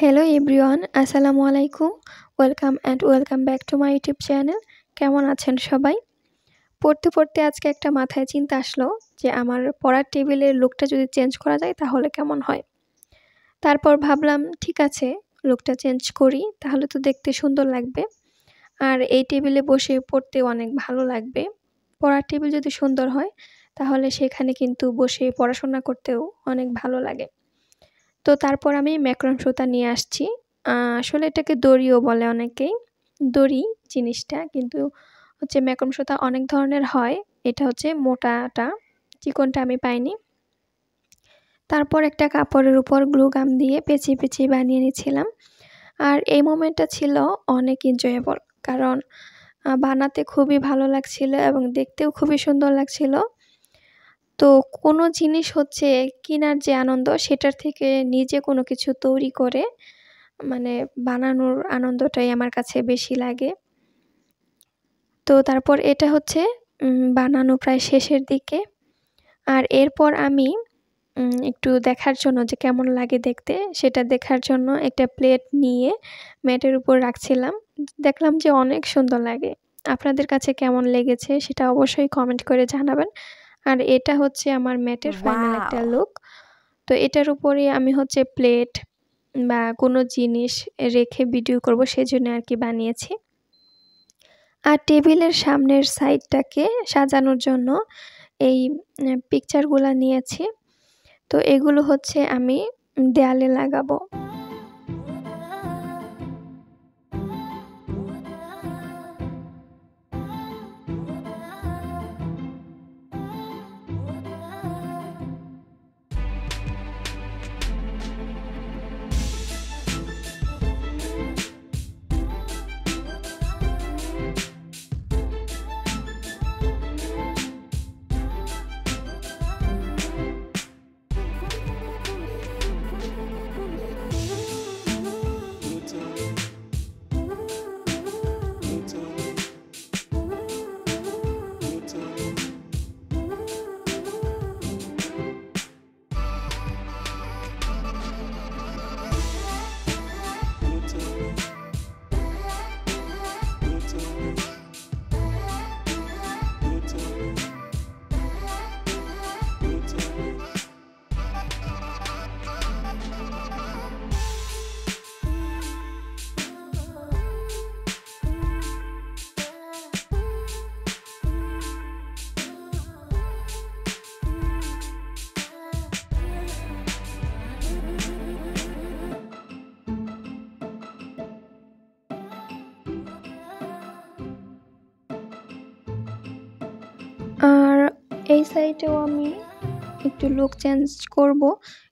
Hello everyone, আসসালামু আলাইকুম। Welcome back to my YouTube channel. কেমন আছেন সবাই? পড়তে আজকে একটা মাথায় চিন্তা আসলো যে আমার পড়ার টেবিলের লুকটা যদি চেঞ্জ করা যায় তাহলে কেমন হয়? তারপর ভাবলাম ঠিক আছে, লুকটা চেঞ্জ করি, তাহলে তো দেখতে সুন্দর লাগবে। আর এই টেবিলে বসে পড়তেও অনেক ভালো লাগবে। পড়ার টেবিল যদি সুন্দর হয় তাহলে সেখানে কিন্তু বসে পড়াশোনা করতেও অনেক ভালো লাগে। তো তারপর আমি ম্যাক্রন সুতা নিয়ে আসছি। আসলে এটাকে দড়িও বলে অনেকেই। দড়ি জিনিসটা কিন্তু হচ্ছে ম্যাক্রন সুতা অনেক ধরনের হয়। এটা হচ্ছে মোটাটা, চিকনটা আমি পাইনি। তারপর একটা কাপড়ের উপর গ্লু গাম দিয়ে পেঁচিয়ে বানিয়ে নিচ্ছিলাম। আর এই মোমেন্টটা ছিল অনেক এনজয়েবল। কারণ বানাতে খুবই ভালো লাগছিল এবং দেখতেও খুবই সুন্দর লাগছিল। তো কোনো জিনিস হচ্ছে কিনার যে আনন্দ সেটার থেকে নিজে কোনো কিছু তৈরি করে মানে বানানোর আনন্দটাই আমার কাছে বেশি লাগে। তো তারপর এটা হচ্ছে বানানো প্রায় শেষের দিকে। আর এরপর আমি একটু দেখার জন্য যে কেমন লাগে দেখতে, সেটা দেখার জন্য একটা প্লেট নিয়ে ম্যাটের উপর রাখছিলাম। দেখলাম যে অনেক সুন্দর লাগে। আপনাদের কাছে কেমন লেগেছে সেটা অবশ্যই কমেন্ট করে জানাবেন। আর এটা হচ্ছে আমার ম্যাটের ফাইনাল একটা ওয়াও! লুক। তো এটার উপরে আমি হচ্ছে প্লেট বা কোনো জিনিস রেখে ভিডিও করব সেজন্য আরকি বানিয়েছি। আর টেবিলের সামনের সাইডটাকে সাজানোর জন্য এই পিকচারগুলা নিয়েছি। তো এগুলো হচ্ছে আমি দেয়ালে লাগাবো। আর এই সাইডেও আমি একটু লুক চেঞ্জ করব,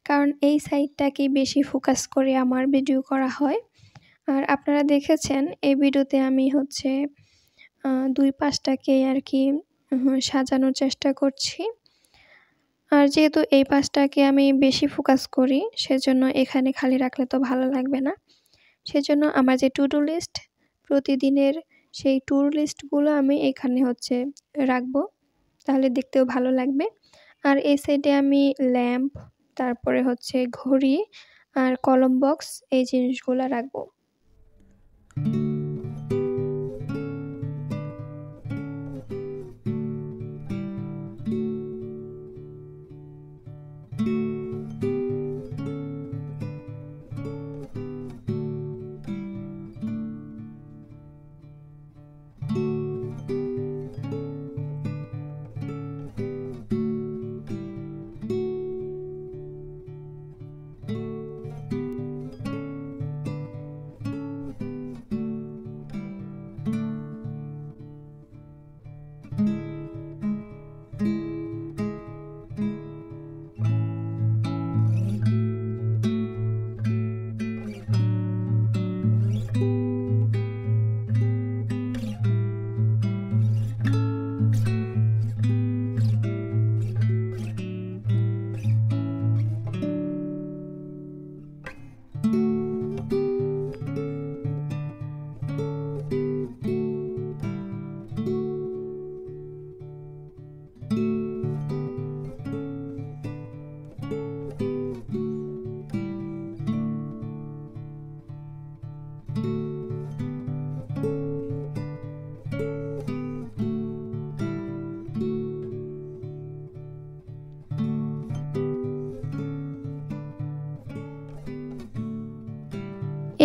কারণ এই সাইডটাকেই বেশি ফোকাস করে আমার ভিডিও করা হয়। আর আপনারা দেখেছেন এই ভিডিওতে আমি হচ্ছে ২ পাশটাকেই আরকি সাজানোর চেষ্টা করছি। আর যেহেতু এই পাশটাকে আমি বেশি ফোকাস করি, সেজন্য এখানে খালি রাখলে তো ভালো লাগবে না। সেজন্য আমার যে টু ডু লিস্ট প্রতিদিনের, সেই টু ডু লিস্টগুলো আমি এখানে হচ্ছে রাখবো। তাহলে দেখতেও ভালো লাগবে। আর এই সাইডে আমি ল্যাম্প, তারপরে হচ্ছে ঘড়ি আর কলম বক্স এই জিনিসগুলা রাখবো।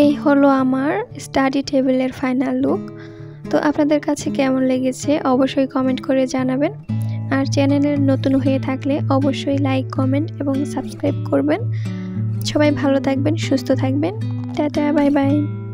এই হলো আমার স্টাডি টেবিলের ফাইনাল লুক। তো আপনাদের কাছে কেমন লেগেছে অবশ্যই কমেন্ট করে জানাবেন। আর চ্যানেলে নতুন হয়ে থাকলে অবশ্যই লাইক, কমেন্ট এবং সাবস্ক্রাইব করবেন। সবাই ভালো থাকবেন, সুস্থ থাকবেন। Tata, bye bye.